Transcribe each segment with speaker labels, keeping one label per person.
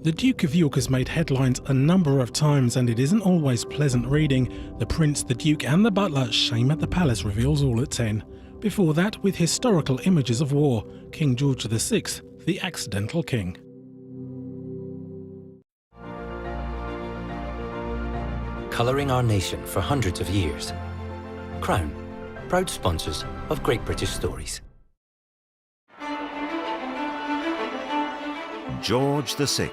Speaker 1: The Duke of York has made headlines a number of times, and it isn't always pleasant reading. The Prince, the Duke and the Butler, Shame at the Palace reveals all at 10. Before that, with historical images of war, King George VI, the Accidental King.
Speaker 2: Colouring our nation for hundreds of years. Crown, proud sponsors of Great British Stories.
Speaker 3: George VI,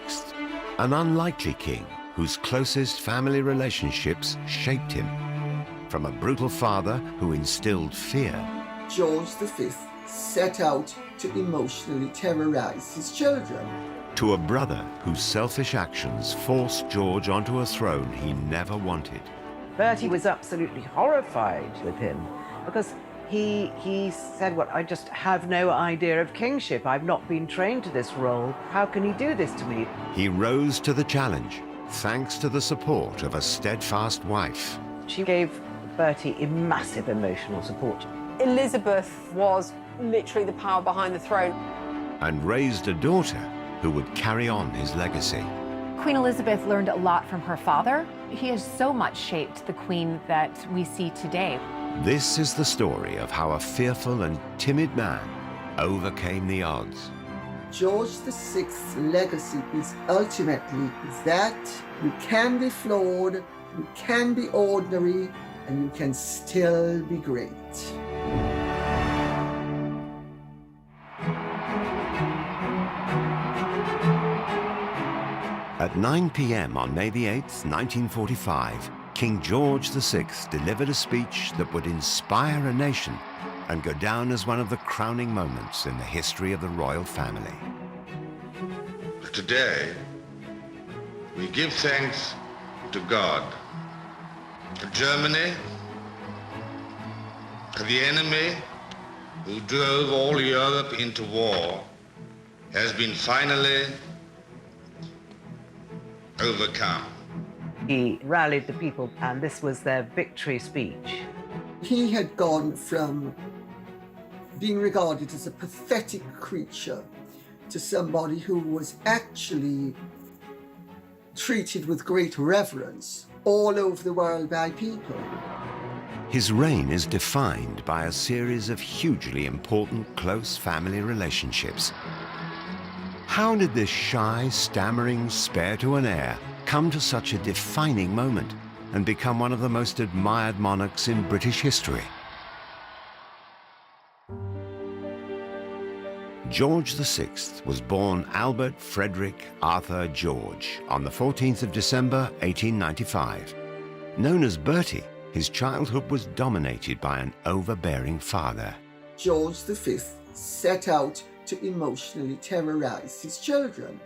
Speaker 3: an unlikely king whose closest family relationships shaped him. From a brutal father who instilled fear.
Speaker 4: George V set out to emotionally terrorize his children.
Speaker 3: To a brother whose selfish actions forced George onto a throne he never wanted.
Speaker 5: Bertie was absolutely horrified with him because he said, "What? I just have no idea of kingship. I've not been trained to this role. How can he do this to me?"
Speaker 3: He rose to the challenge, thanks to the support of a steadfast wife.
Speaker 5: She gave Bertie a massive emotional support.
Speaker 6: Elizabeth was literally the power behind the throne.
Speaker 3: And raised a daughter who would carry on his legacy.
Speaker 7: Queen Elizabeth learned a lot from her father. He has so much shaped the queen that we see today.
Speaker 3: This is the story of how a fearful and timid man overcame the odds.
Speaker 4: George VI's legacy is ultimately that you can be flawed, you can be ordinary, and you can still be great.
Speaker 3: At 9 p.m. on May the 8th, 1945, King George VI delivered a speech that would inspire a nation and go down as one of the crowning moments in the history of the royal family.
Speaker 8: Today, we give thanks to God. Germany, the enemy who drove all Europe into war, has been finally overcome.
Speaker 5: He rallied the people, and this was their victory speech.
Speaker 4: He had gone from being regarded as a pathetic creature to somebody who was actually treated with great reverence all over the world by people.
Speaker 3: His reign is defined by a series of hugely important close family relationships. How did this shy, stammering, spare to an heir come to such a defining moment and become one of the most admired monarchs in British history? George VI was born Albert Frederick Arthur George on the 14th of December, 1895. Known as Bertie, his childhood was dominated by an overbearing father.
Speaker 4: George V set out to emotionally terrorize his children.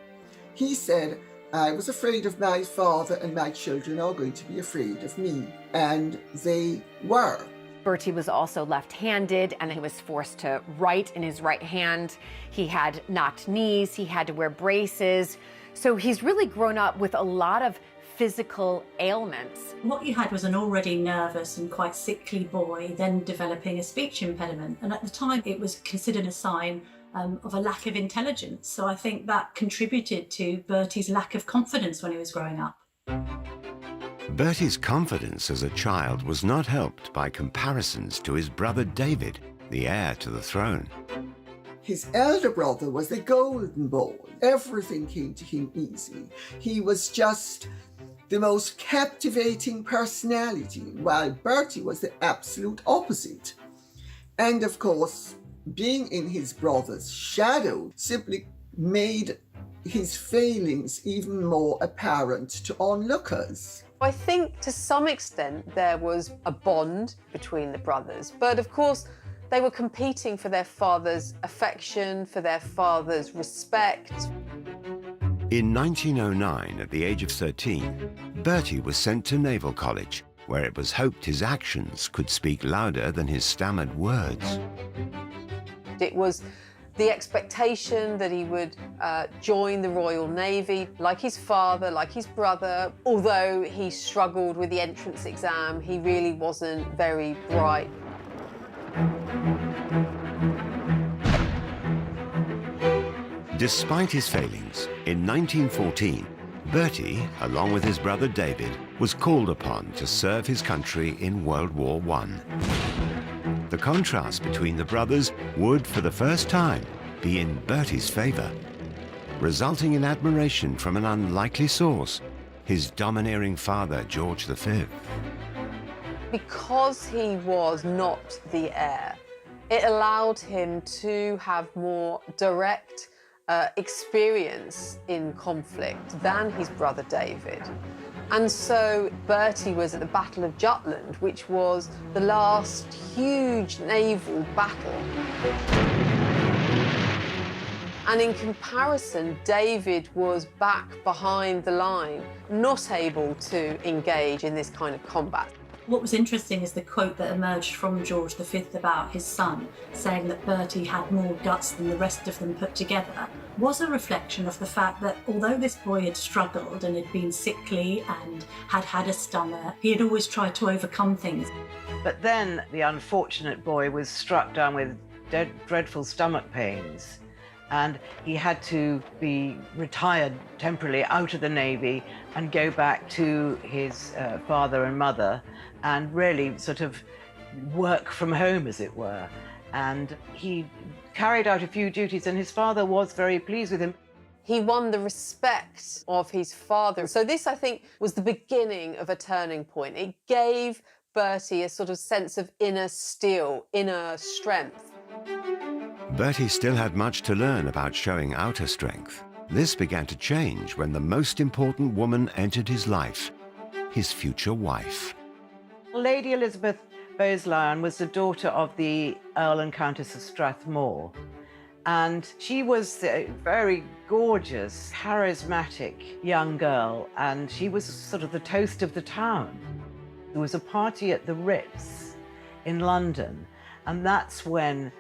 Speaker 4: He said, "I was afraid of my father and my children are going to be afraid of me." And they were.
Speaker 7: Bertie was also left-handed, and he was forced to write in his right hand. He had knocked knees, he had to wear braces. So he's really grown up with a lot of physical ailments.
Speaker 9: What you had was an already nervous and quite sickly boy then developing a speech impediment. And at the time, it was considered a sign of a lack of intelligence. So I think that contributed to Bertie's lack of confidence when he was growing up.
Speaker 3: Bertie's confidence as a child was not helped by comparisons to his brother David, the heir to the throne.
Speaker 4: His elder brother was the golden boy. Everything came to him easily. He was just the most captivating personality, while Bertie was the absolute opposite. And of course, being in his brother's shadow simply made his failings even more apparent to onlookers.
Speaker 6: I think to some extent there was a bond between the brothers, but of course they were competing for their father's affection, for their father's respect.
Speaker 3: In 1909, at the age of 13, Bertie was sent to Naval College, where it was hoped his actions could speak louder than his stammered words.
Speaker 6: It was the expectation that he would join the Royal Navy, like his father, like his brother. Although he struggled with the entrance exam, he really wasn't very bright.
Speaker 3: Despite his failings, in 1914, Bertie, along with his brother David, was called upon to serve his country in World War I. The contrast between the brothers would, for the first time, be in Bertie's favor, resulting in admiration from an unlikely source, his domineering father, George V.
Speaker 6: Because he was not the heir, it allowed him to have more direct experience in conflict than his brother David. And so Bertie was at the Battle of Jutland, which was the last huge naval battle. And in comparison, David was back behind the line, not able to engage in this kind of combat.
Speaker 9: What was interesting is the quote that emerged from George V about his son, saying that Bertie had more guts than the rest of them put together, was a reflection of the fact that although this boy had struggled and had been sickly and had had a stomach, he had always tried to overcome things.
Speaker 5: But then the unfortunate boy was struck down with dreadful stomach pains, and he had to be retired temporarily out of the Navy and go back to his father and mother and really sort of work from home, as it were. And he carried out a few duties, and his father was very pleased with him.
Speaker 6: He won the respect of his father. So this, I think, was the beginning of a turning point. It gave Bertie a sort of sense of inner steel, inner strength.
Speaker 3: Bertie still had much to learn about showing outer strength. This began to change when the most important woman entered his life, his future wife.
Speaker 5: Lady Elizabeth Bowes-Lyon was the daughter of the Earl and Countess of Strathmore, and she was a very gorgeous, charismatic young girl, and she was sort of the toast of the town. There was a party at the Ritz in London, and that's when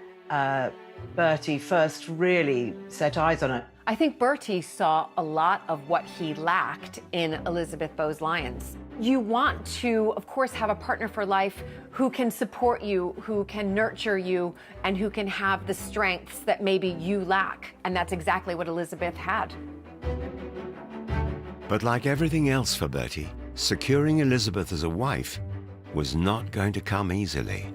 Speaker 5: Bertie first really set eyes on her.
Speaker 7: I think Bertie saw a lot of what he lacked in Elizabeth Bowes-Lyons. You want to, of course, have a partner for life who can support you, who can nurture you, and who can have the strengths that maybe you lack. And that's exactly what Elizabeth had.
Speaker 3: But like everything else for Bertie, securing Elizabeth as a wife was not going to come easily.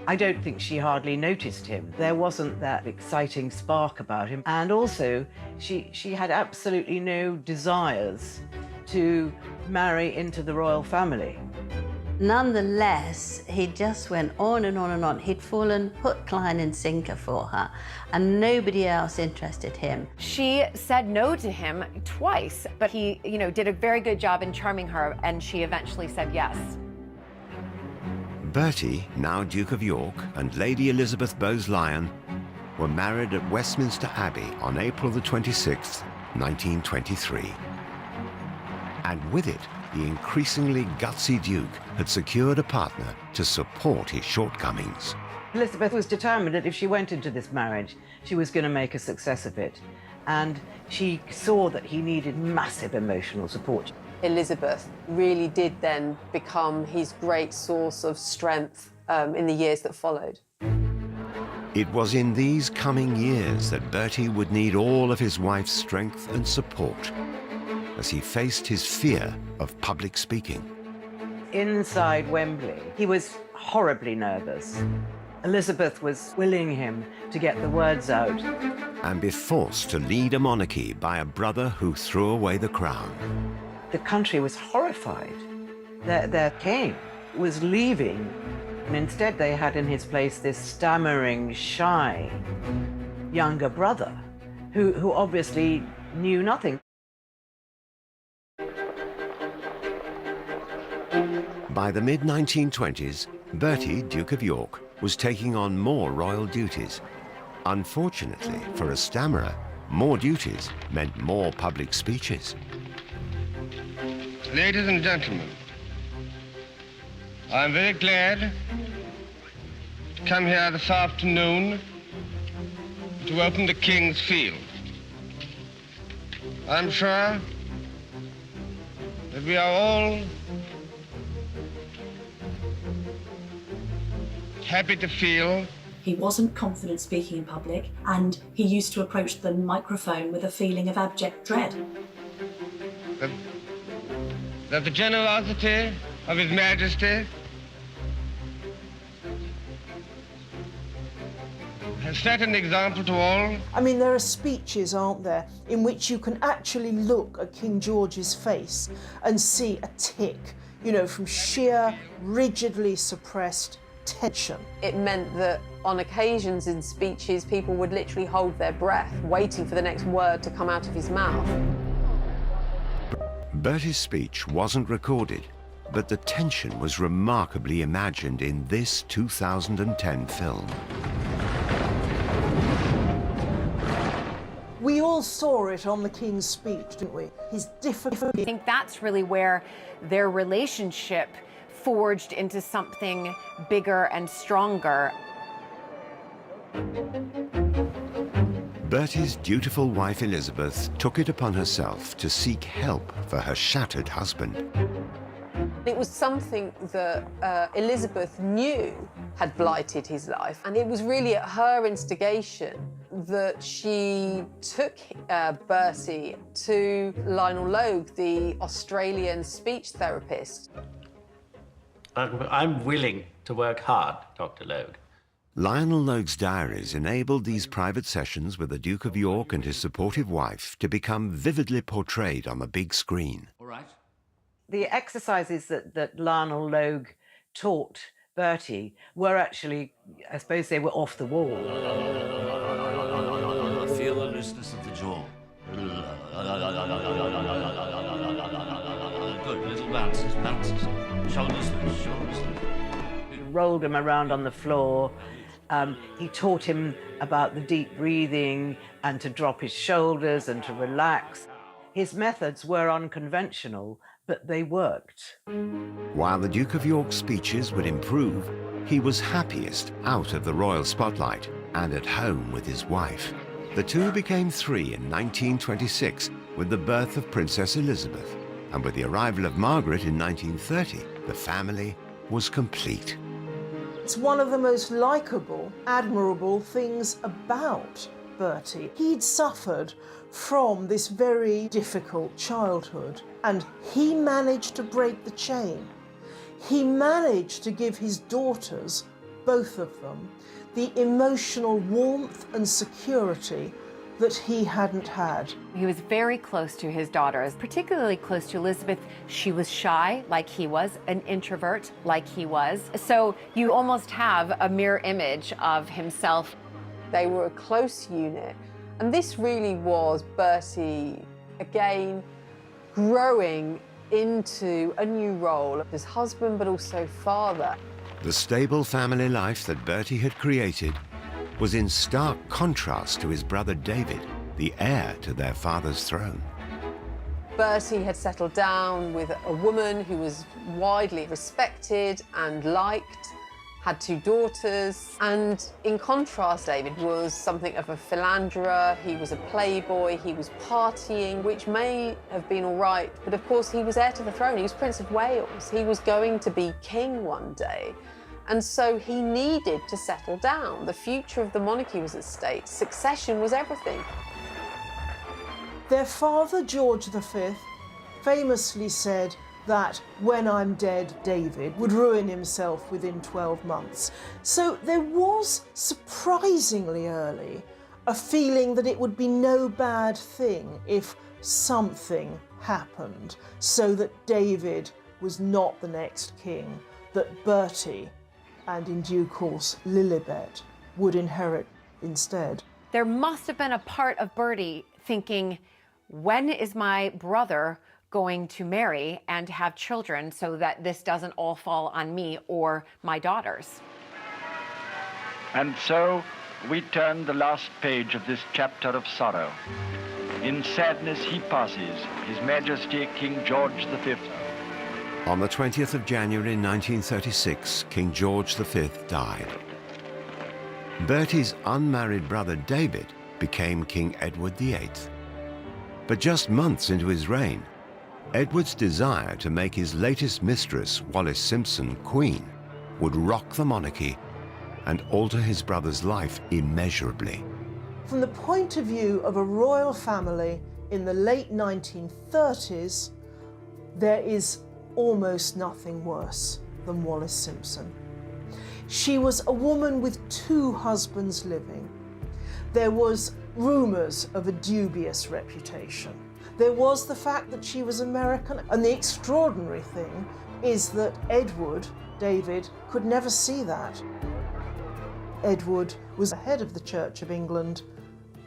Speaker 5: I don't think she hardly noticed him. There wasn't that exciting spark about him. And also, she had absolutely no desires to marry into the royal family.
Speaker 10: Nonetheless, he just went on and on and on. He'd fallen hook, line and sinker for her, and nobody else interested him.
Speaker 7: She said no to him twice, but he, did a very good job in charming her, and she eventually said yes.
Speaker 3: Bertie, now Duke of York, and Lady Elizabeth Bowes-Lyon were married at Westminster Abbey on April the 26th, 1923. And with it, the increasingly gutsy Duke had secured a partner to support his shortcomings.
Speaker 5: Elizabeth was determined that if she went into this marriage, she was going to make a success of it. And she saw that he needed massive emotional support.
Speaker 6: Elizabeth really did then become his great source of strength in the years that followed.
Speaker 3: It was in these coming years that Bertie would need all of his wife's strength and support as he faced his fear of public speaking.
Speaker 5: Inside Wembley, he was horribly nervous. Elizabeth was willing him to get the words out.
Speaker 3: And be forced to lead a monarchy by a brother who threw away the crown.
Speaker 5: The country was horrified. Their king was leaving, and instead they had in his place this stammering, shy younger brother who obviously knew nothing.
Speaker 3: By the mid-1920s, Bertie, Duke of York, was taking on more royal duties. Unfortunately, for a stammerer, more duties meant more public speeches.
Speaker 8: Ladies and gentlemen, I'm very glad to come here this afternoon to open the King's Field. I'm sure that we are all happy to feel
Speaker 9: He wasn't confident speaking in public, and he used to approach the microphone with a feeling of abject dread.
Speaker 8: That the generosity of His Majesty has set an example to all.
Speaker 11: I mean, there are speeches, aren't there, in which you can actually look at King George's face and see a tick, you know, from sheer, rigidly suppressed tension.
Speaker 6: It meant that on occasions in speeches, people would literally hold their breath, waiting for the next word to come out of his mouth.
Speaker 3: Bertie's speech wasn't recorded, but the tension was remarkably imagined in this 2010 film.
Speaker 11: We all saw it on the King's speech, didn't we? His difficulty.
Speaker 7: I think that's really where their relationship forged into something bigger and stronger.
Speaker 3: Bertie's dutiful wife Elizabeth took it upon herself to seek help for her shattered husband.
Speaker 6: It was something that Elizabeth knew had blighted his life, and it was really at her instigation that she took Bertie to Lionel Logue, the Australian speech therapist.
Speaker 12: I'm willing to work hard, Dr. Logue.
Speaker 3: Lionel Logue's diaries enabled these private sessions with the Duke of York and his supportive wife to become vividly portrayed on the big screen.
Speaker 12: All right.
Speaker 5: The exercises that Lionel Logue taught Bertie were actually, I suppose they were off the wall.
Speaker 12: Feel the looseness of the jaw. Good, little bounces, bounces. Shoulders loose, shoulders loose.
Speaker 5: He rolled him around on the floor. He taught him about the deep breathing and to drop his shoulders and to relax. His methods were unconventional, but they worked.
Speaker 3: While the Duke of York's speeches would improve, he was happiest out of the royal spotlight and at home with his wife. The two became three in 1926 with the birth of Princess Elizabeth, and with the arrival of Margaret in 1930, the family was complete.
Speaker 11: It's one of the most likeable, admirable things about Bertie. He'd suffered from this very difficult childhood, and he managed to break the chain. He managed to give his daughters, both of them, the emotional warmth and security that he hadn't had.
Speaker 7: He was very close to his daughters, particularly close to Elizabeth. She was shy, like he was, an introvert, like he was. So you almost have a mirror image of himself.
Speaker 6: They were a close unit, and this really was Bertie, again, growing into a new role as husband, but also father.
Speaker 3: The stable family life that Bertie had created was in stark contrast to his brother David, the heir to their father's throne.
Speaker 6: Bertie had settled down with a woman who was widely respected and liked, had two daughters, and in contrast, David was something of a philanderer. He was a playboy, he was partying, which may have been all right, but of course he was heir to the throne. He was Prince of Wales. He was going to be king one day. And so he needed to settle down. The future of the monarchy was at stake. Succession was everything.
Speaker 11: Their father, George V, famously said that when I'm dead, David would ruin himself within 12 months. So there was, surprisingly early, a feeling that it would be no bad thing if something happened, so that David was not the next king, that Bertie, and in due course Lilibet, would inherit instead.
Speaker 7: There must have been a part of Bertie thinking, when is my brother going to marry and have children so that this doesn't all fall on me or my daughters?
Speaker 13: And so we turn the last page of this chapter of sorrow. In sadness he passes, His Majesty King George V.
Speaker 3: On the 20th of January 1936, King George V died. Bertie's unmarried brother David became King Edward VIII. But just months into his reign, Edward's desire to make his latest mistress, Wallis Simpson, queen, would rock the monarchy and alter his brother's life immeasurably.
Speaker 11: From the point of view of a royal family in the late 1930s, there is almost nothing worse than Wallis Simpson. She was a woman with 2 husbands living. There was rumours of a dubious reputation. There was the fact that she was American, and the extraordinary thing is that Edward, David, could never see that. Edward was the head of the Church of England.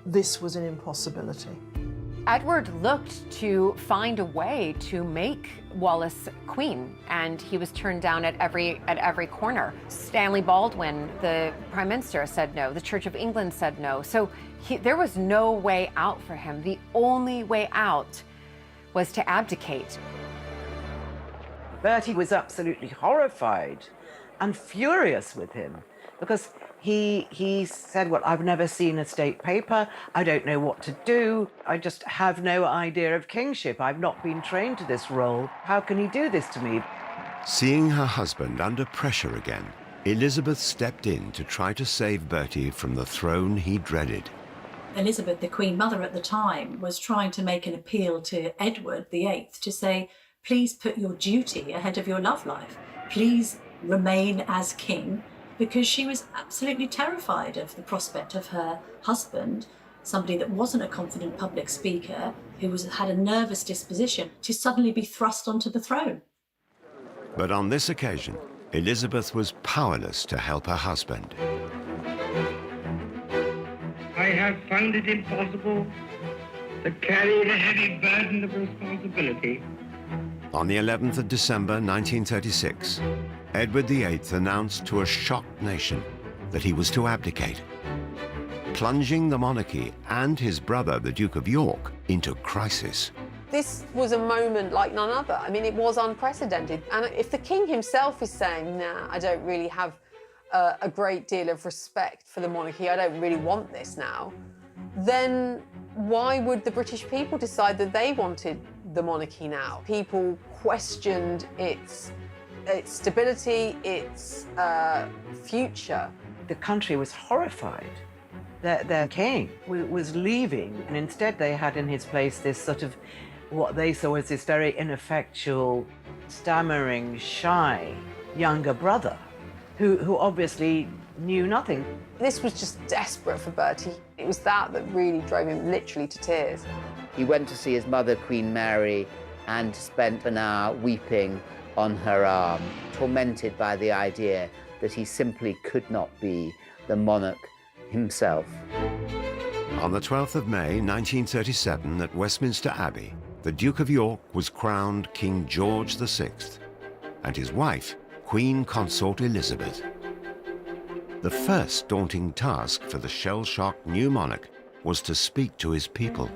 Speaker 11: This was an impossibility.
Speaker 7: Edward looked to find a way to make Wallis queen, and he was turned down at every corner. Stanley Baldwin, the Prime Minister, said no. The Church of England said no. So there was no way out for him. The only way out was to abdicate.
Speaker 5: Bertie was absolutely horrified and furious with him because he said, well, I've never seen a state paper. I don't know what to do. I just have no idea of kingship. I've not been trained to this role. How can he do this to me?
Speaker 3: Seeing her husband under pressure again, Elizabeth stepped in to try to save Bertie from the throne he dreaded.
Speaker 9: Elizabeth, the Queen Mother at the time, was trying to make an appeal to Edward VIII to say, please put your duty ahead of your love life. Please remain as king, because she was absolutely terrified of the prospect of her husband, somebody that wasn't a confident public speaker, who had a nervous disposition, to suddenly be thrust onto the throne.
Speaker 3: But on this occasion, Elizabeth was powerless to help her husband.
Speaker 8: I have found it impossible to carry the heavy burden of responsibility.
Speaker 3: On the 11th of December 1936, Edward VIII announced to a shocked nation that he was to abdicate, plunging the monarchy and his brother, the Duke of York, into crisis.
Speaker 6: This was a moment like none other. I mean, it was unprecedented. And if the king himself is saying, nah, I don't really have a great deal of respect for the monarchy, I don't really want this now, then why would the British people decide that they wanted the monarchy now? People questioned its stability, its future.
Speaker 5: The country was horrified. Their king was leaving, and instead they had in his place this sort of, what they saw as this very ineffectual, stammering, shy younger brother, who obviously knew nothing.
Speaker 6: This was just desperate for Bertie. It was that really drove him literally to tears.
Speaker 14: He went to see his mother, Queen Mary, and spent an hour weeping on her arm, tormented by the idea that he simply could not be the monarch himself.
Speaker 3: On the 12th of May 1937 at Westminster Abbey, the Duke of York was crowned King George VI, and his wife, Queen Consort Elizabeth. The first daunting task for the shell-shocked new monarch was to speak to his people.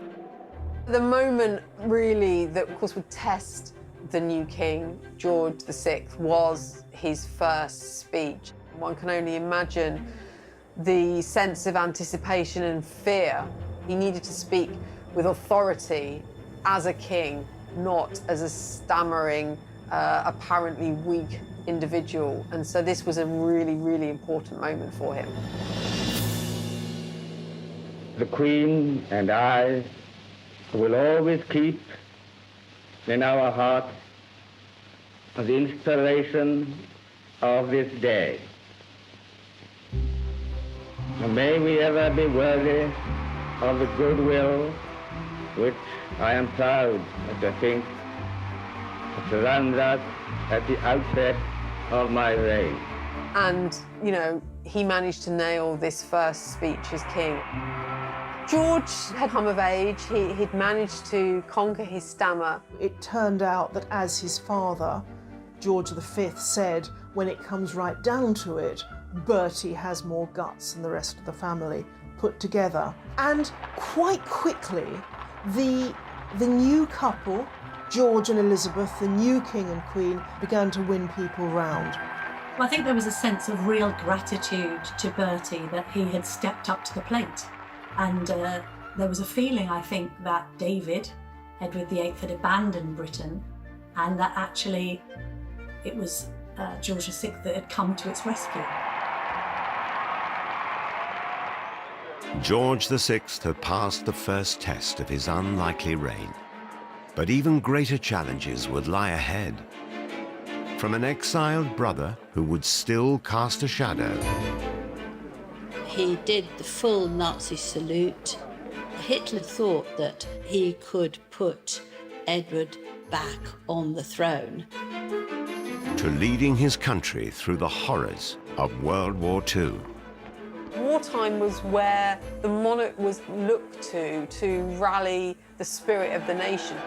Speaker 6: The moment really that, of course, would test the new king, George VI, was his first speech. One can only imagine the sense of anticipation and fear. He needed to speak with authority as a king, not as a stammering, apparently weak individual. And so this was a really, really important moment for him.
Speaker 8: The Queen and I will always keep in our hearts the inspiration of this day. May we ever be worthy of the goodwill which I am proud to think surrounds us at the outset of my reign.
Speaker 6: And, you know, he managed to nail this first speech as king. George had come of age. He'd managed to conquer his stammer.
Speaker 11: It turned out that, as his father, George V, said, when it comes right down to it, Bertie has more guts than the rest of the family put together. And quite quickly, the new couple, George and Elizabeth, the new king and queen, began to win people round.
Speaker 9: Well, I think there was a sense of real gratitude to Bertie that he had stepped up to the plate. And there was a feeling, I think, that David, Edward VIII, had abandoned Britain, and that actually it was George VI that had come to its rescue.
Speaker 3: George VI had passed the first test of his unlikely reign. But even greater challenges would lie ahead. From an exiled brother who would still cast a shadow.
Speaker 10: He did the full Nazi salute. Hitler thought that he could put Edward back on the throne.
Speaker 3: To leading his country through the horrors of World War II.
Speaker 6: Wartime was where the monarch was looked to rally the spirit of the nation.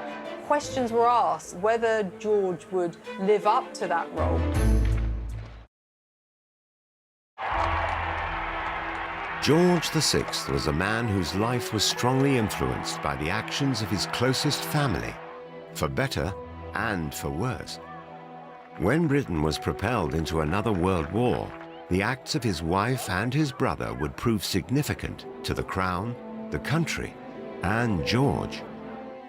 Speaker 6: Questions were asked whether George would live up to that role.
Speaker 3: George VI was a man whose life was strongly influenced by the actions of his closest family, for better and for worse. When Britain was propelled into another world war, the acts of his wife and his brother would prove significant to the crown, the country, and George.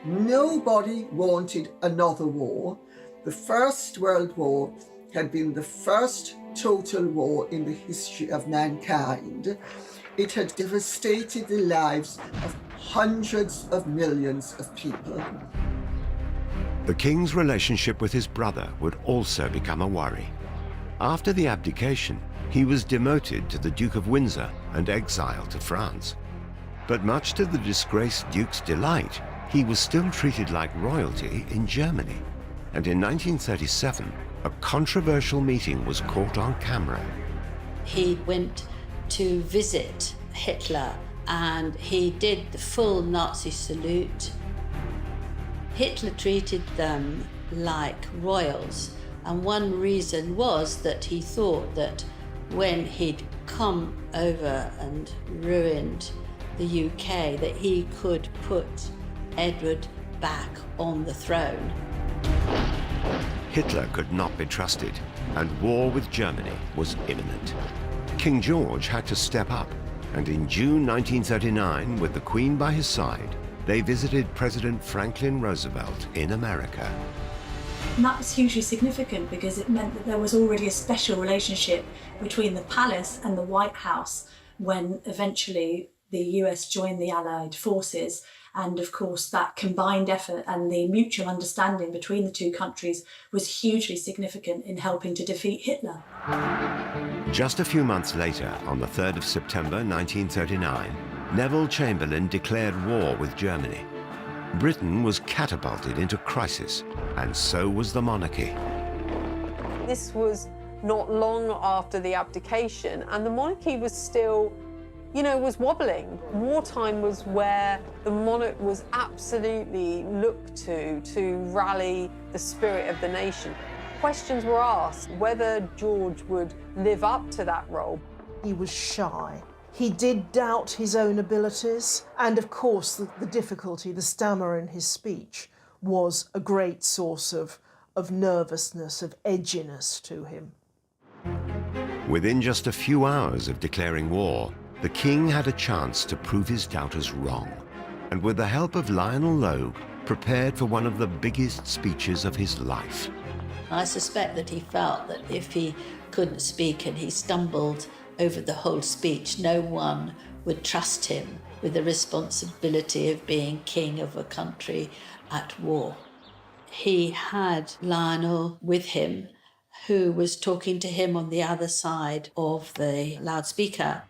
Speaker 4: Nobody wanted another war. The First World War had been the first total war in the history of mankind. It had devastated the lives of hundreds of millions of people.
Speaker 3: The king's relationship with his brother would also become a worry. After the abdication, he was demoted to the Duke of Windsor and exiled to France. But much to the disgraced Duke's delight, he was still treated like royalty in Germany. And in 1937, a controversial meeting was caught on camera.
Speaker 10: He went to visit Hitler and he did the full Nazi salute. Hitler treated them like royals, and one reason was that he thought that when he'd come over and ruined the UK, that he could put Edward back on the throne.
Speaker 3: Hitler could not be trusted, and war with Germany was imminent. King George had to step up, and in June 1939, with the Queen by his side, they visited President Franklin Roosevelt in America.
Speaker 9: And that was hugely significant because it meant that there was already a special relationship between the palace and the White House when eventually the US joined the Allied forces. And of course, that combined effort and the mutual understanding between the two countries was hugely significant in helping to defeat Hitler.
Speaker 3: Just a few months later, on the 3rd of September 1939, Neville Chamberlain declared war with Germany. Britain was catapulted into crisis, and so was the monarchy.
Speaker 6: This was not long after the abdication, and the monarchy was still, was wobbling. Wartime was where the monarch was absolutely looked to rally the spirit of the nation. Questions were asked whether George would live up to that role.
Speaker 11: He was shy. He did doubt his own abilities, and of course the difficulty, the stammer in his speech was a great source of nervousness, of edginess to him.
Speaker 3: Within just a few hours of declaring war, the king had a chance to prove his doubters wrong, and with the help of Lionel Logue, prepared for one of the biggest speeches of his life.
Speaker 10: I suspect that he felt that if he couldn't speak and he stumbled over the whole speech, no one would trust him with the responsibility of being king of a country at war. He had Lionel with him, who was talking to him on the other side of the loudspeaker.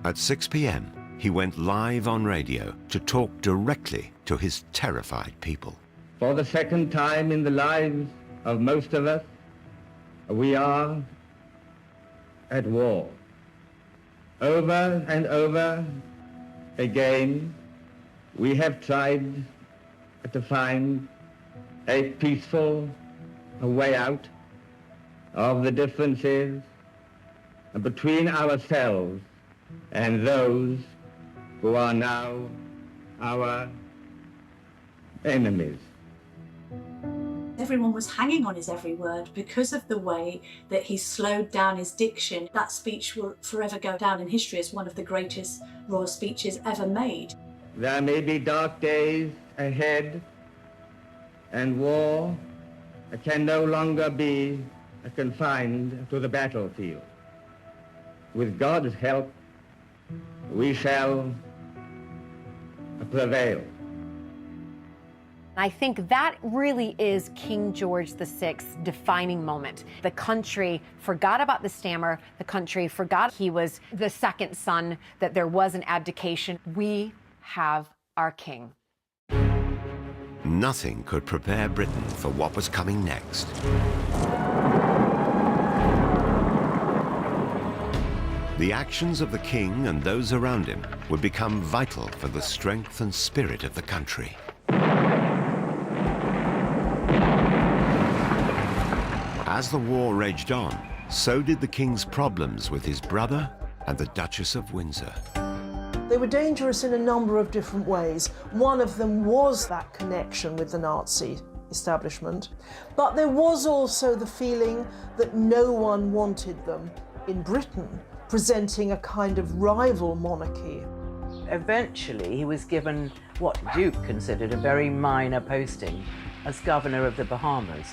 Speaker 3: At 6 p.m., he went live on radio to talk directly to his terrified people.
Speaker 8: For the second time in the lives of most of us, we are at war. Over and over again, we have tried to find a peaceful way out of the differences between ourselves and those who are now our enemies.
Speaker 9: Everyone was hanging on his every word because of the way that he slowed down his diction. That speech will forever go down in history as one of the greatest royal speeches ever made.
Speaker 8: There may be dark days ahead, and war can no longer be confined to the battlefield. With God's help, we shall prevail.
Speaker 7: I think that really is King George VI's defining moment. The country forgot about the stammer. The country forgot he was the second son, that there was an abdication. We have our king.
Speaker 3: Nothing could prepare Britain for what was coming next. The actions of the king and those around him would become vital for the strength and spirit of the country. As the war raged on, so did the king's problems with his brother and the Duchess of Windsor.
Speaker 11: They were dangerous in a number of different ways. One of them was that connection with the Nazi establishment, but there was also the feeling that no one wanted them in Britain, presenting a kind of rival monarchy.
Speaker 5: Eventually, he was given what the Duke considered a very minor posting as governor of the Bahamas,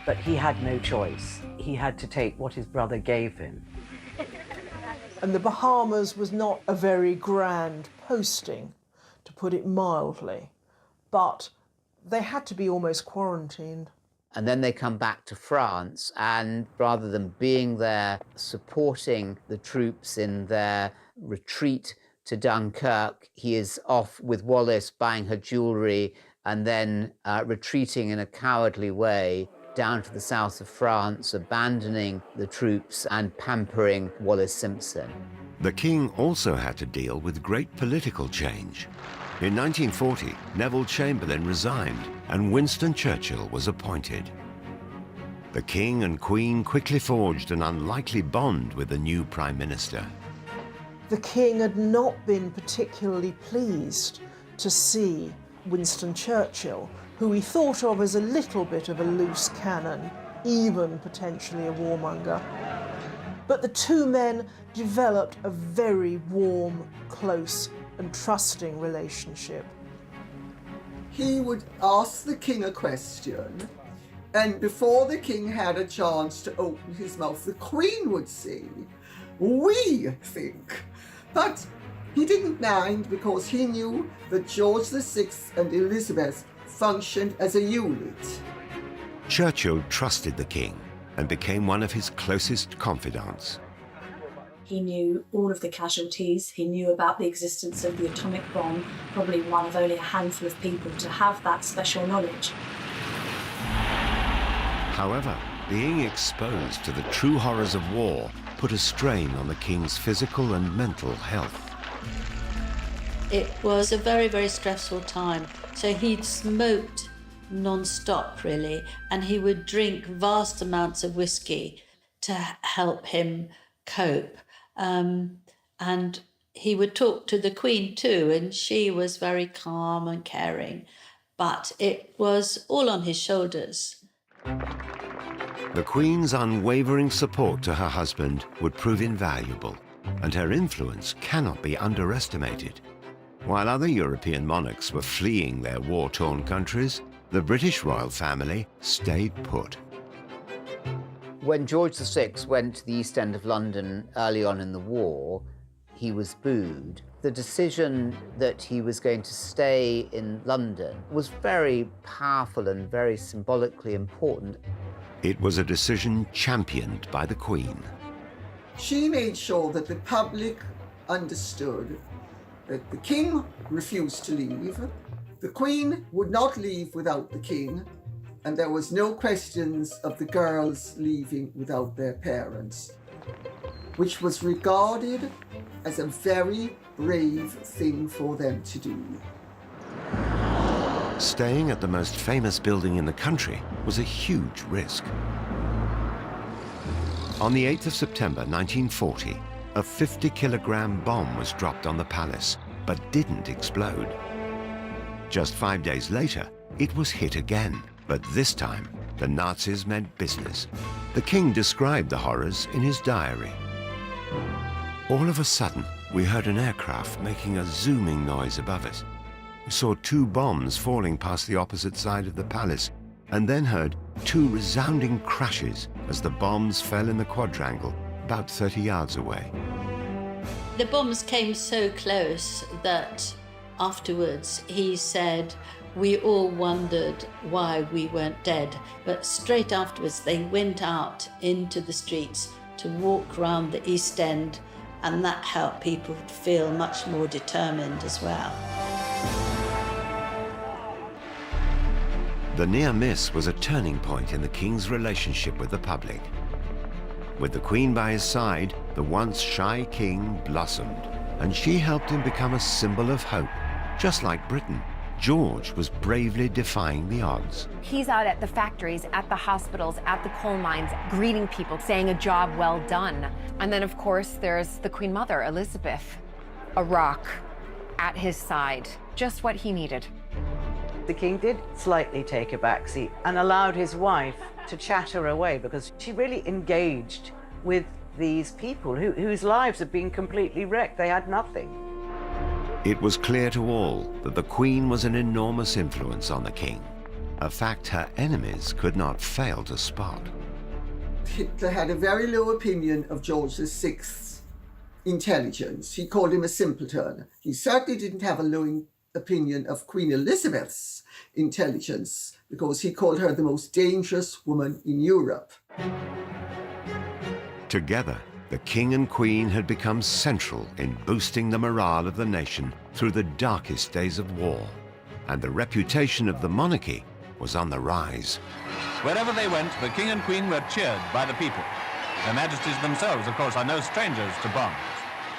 Speaker 5: but he had no choice. He had to take what his brother gave him.
Speaker 11: And the Bahamas was not a very grand posting, to put it mildly, but they had to be almost quarantined.
Speaker 14: And then they come back to France, and rather than being there supporting the troops in their retreat to Dunkirk, he is off with Wallis buying her jewellery and then retreating in a cowardly way down to the south of France, abandoning the troops and pampering Wallis Simpson.
Speaker 3: The king also had to deal with great political change. In 1940, Neville Chamberlain resigned and Winston Churchill was appointed. The king and queen quickly forged an unlikely bond with the new prime minister.
Speaker 11: The king had not been particularly pleased to see Winston Churchill, who he thought of as a little bit of a loose cannon, even potentially a warmonger. But the two men developed a very warm, close and trusting relationship.
Speaker 4: He would ask the king a question, and before the king had a chance to open his mouth, the queen would say, "We think." But he didn't mind, because he knew that George VI and Elizabeth functioned as a unit.
Speaker 3: Churchill trusted the king and became one of his closest confidants.
Speaker 9: He knew all of the casualties. He knew about the existence of the atomic bomb, probably one of only a handful of people to have that special knowledge.
Speaker 3: However, being exposed to the true horrors of war put a strain on the king's physical and mental health.
Speaker 10: It was a very, very stressful time. So he'd smoked non-stop, really, and he would drink vast amounts of whiskey to help him cope. And he would talk to the Queen too, and she was very calm and caring, but it was all on his shoulders.
Speaker 3: The Queen's unwavering support to her husband would prove invaluable, and her influence cannot be underestimated. While other European monarchs were fleeing their war-torn countries, the British royal family stayed put.
Speaker 14: When George VI went to the East End of London early on in the war, he was booed. The decision that he was going to stay in London was very powerful and very symbolically important.
Speaker 3: It was a decision championed by the Queen.
Speaker 4: She made sure that the public understood that the king refused to leave, the Queen would not leave without the king, and there was no questions of the girls leaving without their parents, which was regarded as a very brave thing for them to do.
Speaker 3: Staying at the most famous building in the country was a huge risk. On the 8th of September 1940, a 50-kilogram bomb was dropped on the palace, but didn't explode. Just 5 days later, it was hit again, but this time, the Nazis meant business. The king described the horrors in his diary. All of a sudden, we heard an aircraft making a zooming noise above us. We saw 2 bombs falling past the opposite side of the palace, and then heard 2 resounding crashes as the bombs fell in the quadrangle about 30 yards away.
Speaker 10: The bombs came so close that afterwards he said, we all wondered why we weren't dead. But straight afterwards, they went out into the streets to walk around the East End, and that helped people feel much more determined as well.
Speaker 3: The near miss was a turning point in the king's relationship with the public. With the Queen by his side, the once shy king blossomed, and she helped him become a symbol of hope. Just like Britain, George was bravely defying the odds.
Speaker 7: He's out at the factories, at the hospitals, at the coal mines, greeting people, saying a job well done. And then, of course, there's the Queen Mother, Elizabeth, a rock at his side, just what he needed.
Speaker 5: The king did slightly take a backseat and allowed his wife to chatter away because she really engaged with these people whose lives had been completely wrecked. They had nothing.
Speaker 3: It was clear to all that the Queen was an enormous influence on the king, a fact her enemies could not fail to spot.
Speaker 4: Hitler had a very low opinion of George VI's intelligence. He called him a simpleton. He certainly didn't have a low opinion of Queen Elizabeth's intelligence because he called her the most dangerous woman in Europe.
Speaker 3: Together, the king and queen had become central in boosting the morale of the nation through the darkest days of war, and the reputation of the monarchy was on the rise.
Speaker 15: Wherever they went, the king and queen were cheered by the people. Their Majesties themselves, of course, are no strangers to bombs.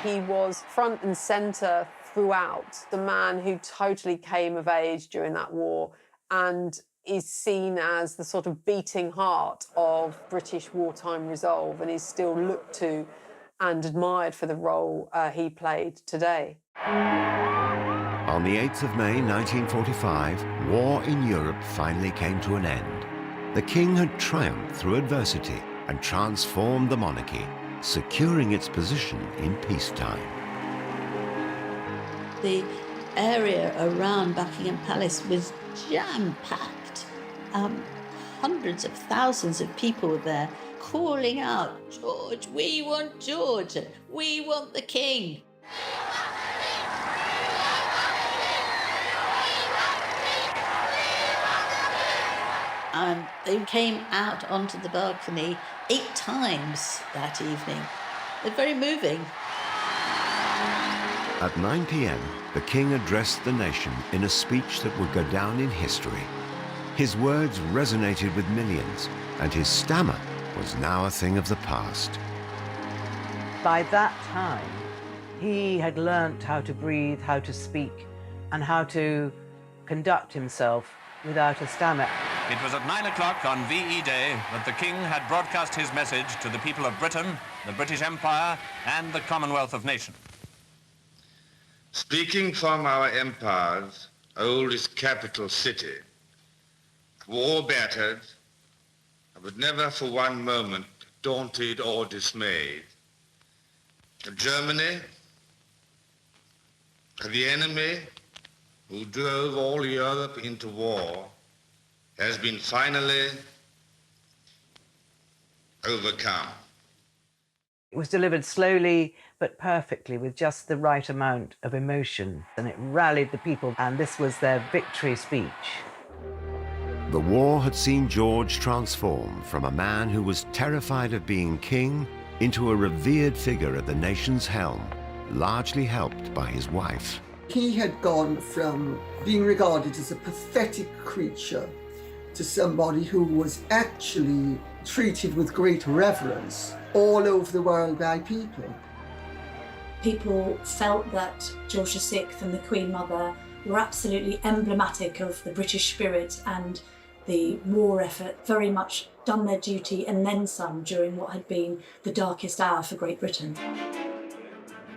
Speaker 6: He was front and centre throughout, the man who totally came of age during that war and is seen as the sort of beating heart of British wartime resolve and is still looked to and admired for the role he played today.
Speaker 3: On the 8th of May 1945, war in Europe finally came to an end. The king had triumphed through adversity and transformed the monarchy, securing its position in peacetime.
Speaker 10: The area around Buckingham Palace was jam-packed. Hundreds of thousands of people were there calling out, George, we want George, we want the king. And they came out onto the balcony 8 times that evening. They're very moving.
Speaker 3: At 9 p.m., the king addressed the nation in a speech that would go down in history. His words resonated with millions, and his stammer was now a thing of the past.
Speaker 5: By that time, he had learnt how to breathe, how to speak, and how to conduct himself without a stammer.
Speaker 15: It was at 9 o'clock on VE Day that the king had broadcast his message to the people of Britain, the British Empire, and the Commonwealth of Nations.
Speaker 16: Speaking from our empire's oldest capital city, war battered, but never for one moment daunted or dismayed. Germany, the enemy who drove all Europe into war, has been finally overcome.
Speaker 5: It was delivered slowly but perfectly with just the right amount of emotion, and it rallied the people, and this was their victory speech.
Speaker 3: The war had seen George transform from a man who was terrified of being king into a revered figure at the nation's helm, largely helped by his wife.
Speaker 4: He had gone from being regarded as a pathetic creature to somebody who was actually treated with great reverence all over the world by people.
Speaker 9: People felt that George VI and the Queen Mother were absolutely emblematic of the British spirit and the war effort, very much done their duty and then some during what had been the darkest hour for Great Britain.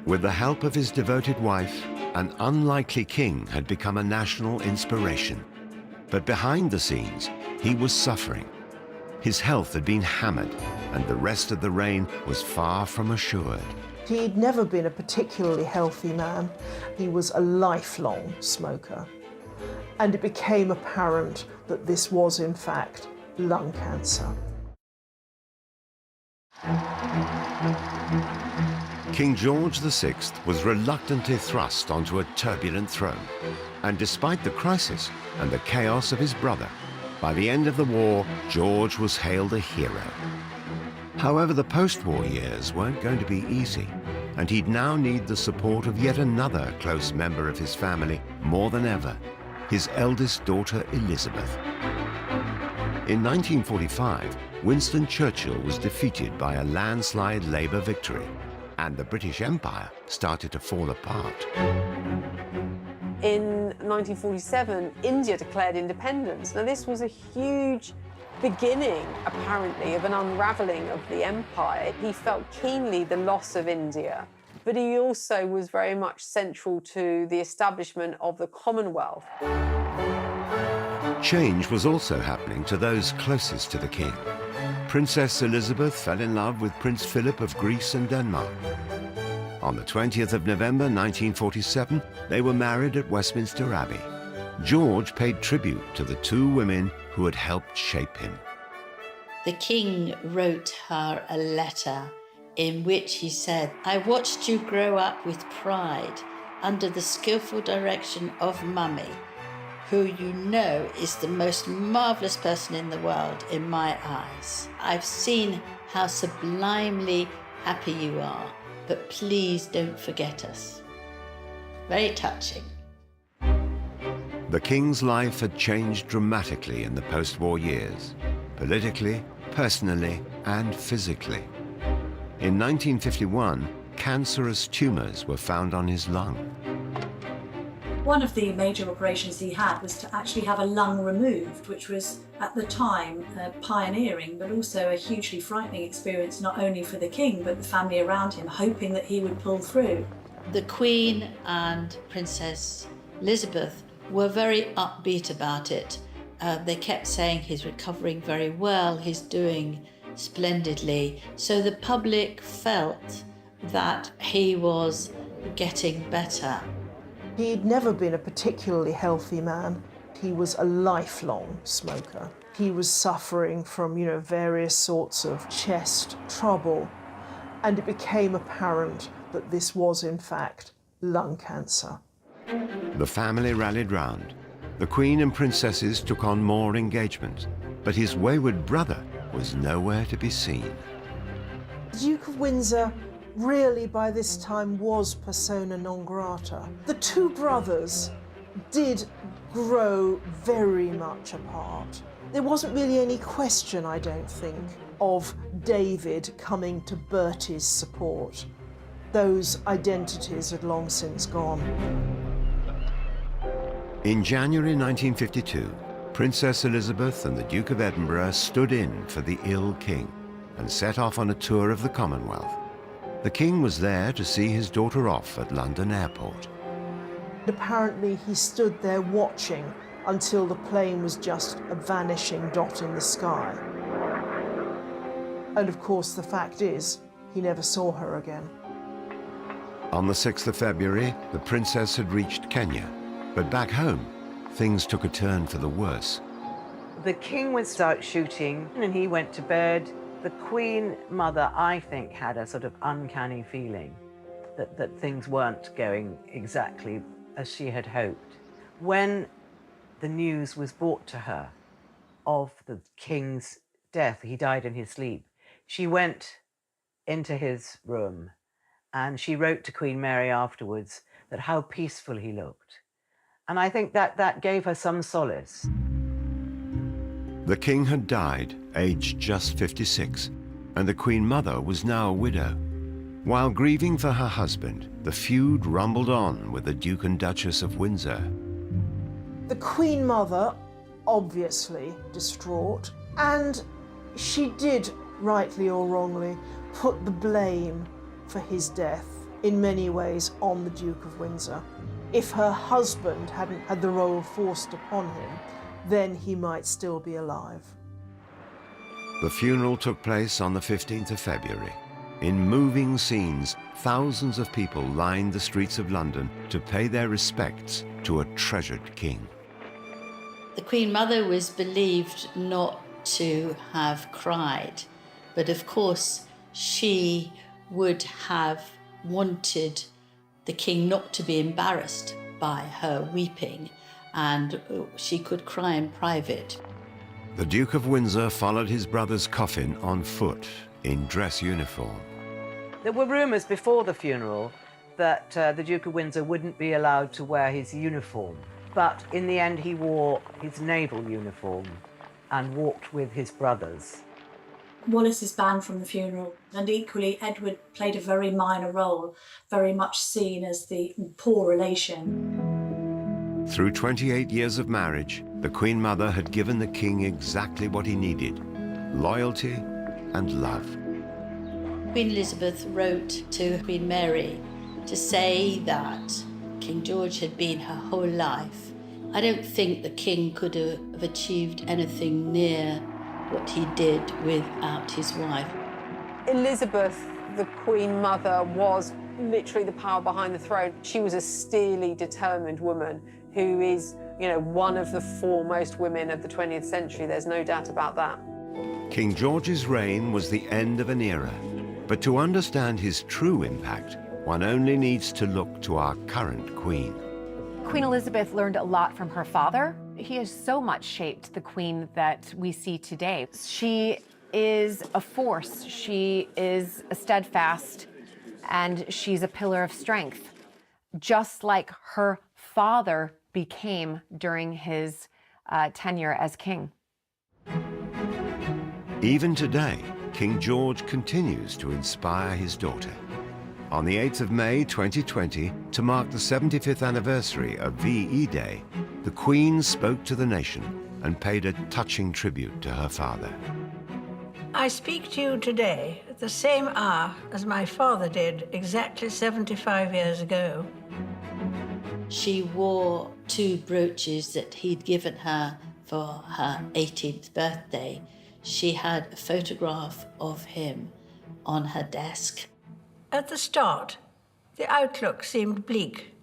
Speaker 3: With the help of his devoted wife, an unlikely king had become a national inspiration. But behind the scenes, he was suffering. His health had been hammered, and the rest of the reign was far from assured.
Speaker 11: He'd never been a particularly healthy man. He was a lifelong smoker. And it became apparent that this was, in fact, lung cancer.
Speaker 3: King George VI was reluctantly thrust onto a turbulent throne. And despite the crisis and the chaos of his brother, by the end of the war, George was hailed a hero. However, the post-war years weren't going to be easy, and he'd now need the support of yet another close member of his family more than ever, his eldest daughter Elizabeth. In 1945, Winston Churchill was defeated by a landslide Labour victory, and the British Empire started to fall apart.
Speaker 6: In 1947, India declared independence. Now, this was a huge beginning, apparently, of an unravelling of the empire. He felt keenly the loss of India, but he also was very much central to the establishment of the Commonwealth.
Speaker 3: Change was also happening to those closest to the king. Princess Elizabeth fell in love with Prince Philip of Greece and Denmark. On the 20th of November 1947, they were married at Westminster Abbey. George paid tribute to the two women who had helped shape him.
Speaker 10: The king wrote her a letter in which he said, "I watched you grow up with pride under the skillful direction of Mummy, who you know is the most marvellous person in the world in my eyes. I've seen how sublimely happy you are, but please don't forget us." Very touching.
Speaker 3: The king's life had changed dramatically in the post-war years, politically, personally, and physically. In 1951, cancerous tumours were found on his lung.
Speaker 9: One of the major operations he had was to actually have a lung removed, which was at the time pioneering, but also a hugely frightening experience, not only for the king, but the family around him, hoping that he would pull through.
Speaker 10: The Queen and Princess Elizabeth were very upbeat about it. They kept saying he's recovering very well, he's doing splendidly. So the public felt that he was getting better.
Speaker 11: He'd never been a particularly healthy man. He was a lifelong smoker. He was suffering from, various sorts of chest trouble, and it became apparent that this was, in fact, lung cancer.
Speaker 3: The family rallied round. The Queen and princesses took on more engagements, but his wayward brother was nowhere to be seen.
Speaker 11: The Duke of Windsor really by this time was persona non grata. The two brothers did grow very much apart. There wasn't really any question, I don't think, of David coming to Bertie's support. Those identities had long since gone.
Speaker 3: In January 1952, Princess Elizabeth and the Duke of Edinburgh stood in for the ill king and set off on a tour of the Commonwealth. The king was there to see his daughter off at London Airport.
Speaker 11: Apparently he stood there watching until the plane was just a vanishing dot in the sky. And of course the fact is, he never saw her again.
Speaker 3: On the 6th of February, the princess had reached Kenya, but back home, things took a turn for the worse.
Speaker 5: The king was out shooting and he went to bed. The Queen Mother, I think, had a sort of uncanny feeling that things weren't going exactly as she had hoped. When the news was brought to her of the king's death, he died in his sleep, she went into his room and she wrote to Queen Mary afterwards that how peaceful he looked. And I think that gave her some solace.
Speaker 3: The king had died, aged just 56, and the Queen Mother was now a widow. While grieving for her husband, the feud rumbled on with the Duke and Duchess of Windsor.
Speaker 11: The Queen Mother, obviously distraught, and she did, rightly or wrongly, put the blame for his death in many ways on the Duke of Windsor. If her husband hadn't had the role forced upon him, then he might still be alive.
Speaker 3: The funeral took place on the 15th of February. In moving scenes, thousands of people lined the streets of London to pay their respects to a treasured king.
Speaker 10: The Queen Mother was believed not to have cried, but of course she would have wanted the king not to be embarrassed by her weeping, and she could cry in private.
Speaker 3: The Duke of Windsor followed his brother's coffin on foot in dress uniform.
Speaker 5: There were rumours before the funeral that the Duke of Windsor wouldn't be allowed to wear his uniform, but in the end he wore his naval uniform and walked with his brothers.
Speaker 9: Wallace is banned from the funeral, and equally Edward played a very minor role, very much seen as the poor relation.
Speaker 3: Through 28 years of marriage, the Queen Mother had given the king exactly what he needed: loyalty and love.
Speaker 10: Queen Elizabeth wrote to Queen Mary to say that King George had been her whole life. I don't think the king could have achieved anything near what he did without his wife.
Speaker 6: Elizabeth, the Queen Mother, was literally the power behind the throne. She was a steely, determined woman who is, you know, one of the foremost women of the 20th century. There's no doubt about that.
Speaker 3: King George's reign was the end of an era, but to understand his true impact, one only needs to look to our current queen.
Speaker 7: Queen Elizabeth learned a lot from her father. He has so much shaped the queen that we see today. She is a force, she is a steadfast, and she's a pillar of strength, just like her father became during his tenure as king.
Speaker 3: Even today, King George continues to inspire his daughter. On the 8th of May 2020, to mark the 75th anniversary of VE Day, the Queen spoke to the nation and paid a touching tribute to her father.
Speaker 17: I speak to you today at the same hour as my father did exactly 75 years ago.
Speaker 10: She wore 2 brooches that he'd given her for her 18th birthday. She had a photograph of him on her desk.
Speaker 17: At the start, the outlook seemed bleak,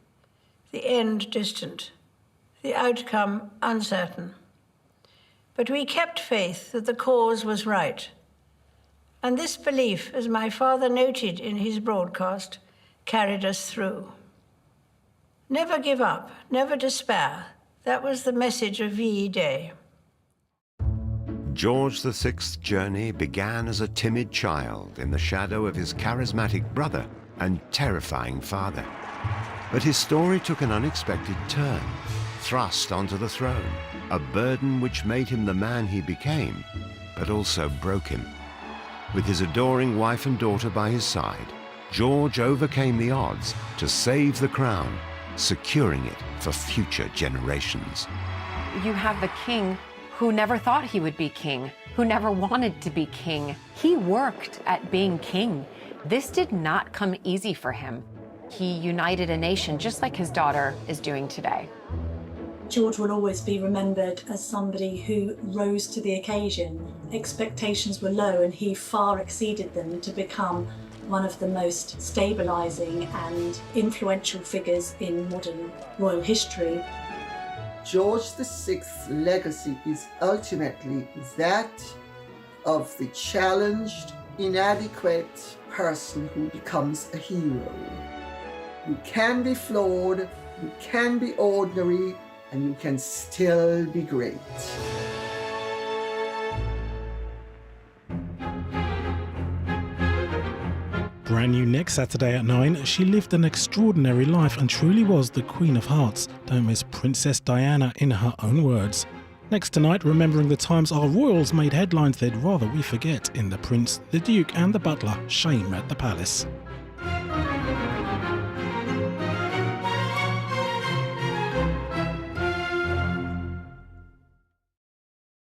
Speaker 17: the end distant, the outcome uncertain. But we kept faith that the cause was right. And this belief, as my father noted in his broadcast, carried us through. Never give up, never despair. That was the message of VE Day.
Speaker 3: George VI's journey began as a timid child in the shadow of his charismatic brother and terrifying father. But his story took an unexpected turn, thrust onto the throne, a burden which made him the man he became, but also broke him. With his adoring wife and daughter by his side, George overcame the odds to save the crown, securing it for future generations.
Speaker 7: You have the king who never thought he would be king, who never wanted to be king. He worked at being king. This did not come easy for him. He united a nation just like his daughter is doing today.
Speaker 9: George will always be remembered as somebody who rose to the occasion. Expectations were low and he far exceeded them to become one of the most stabilising and influential figures in modern royal history.
Speaker 4: George VI's legacy is ultimately that of the challenged, inadequate person who becomes a hero. You can be flawed, you can be ordinary, and you can still be great.
Speaker 1: Brand new next Saturday at 9, she lived an extraordinary life and truly was the Queen of Hearts. Don't miss Princess Diana in her own words. Next tonight, remembering the times our royals made headlines they'd rather we forget in The Prince, the Duke and the Butler, Shame at the Palace.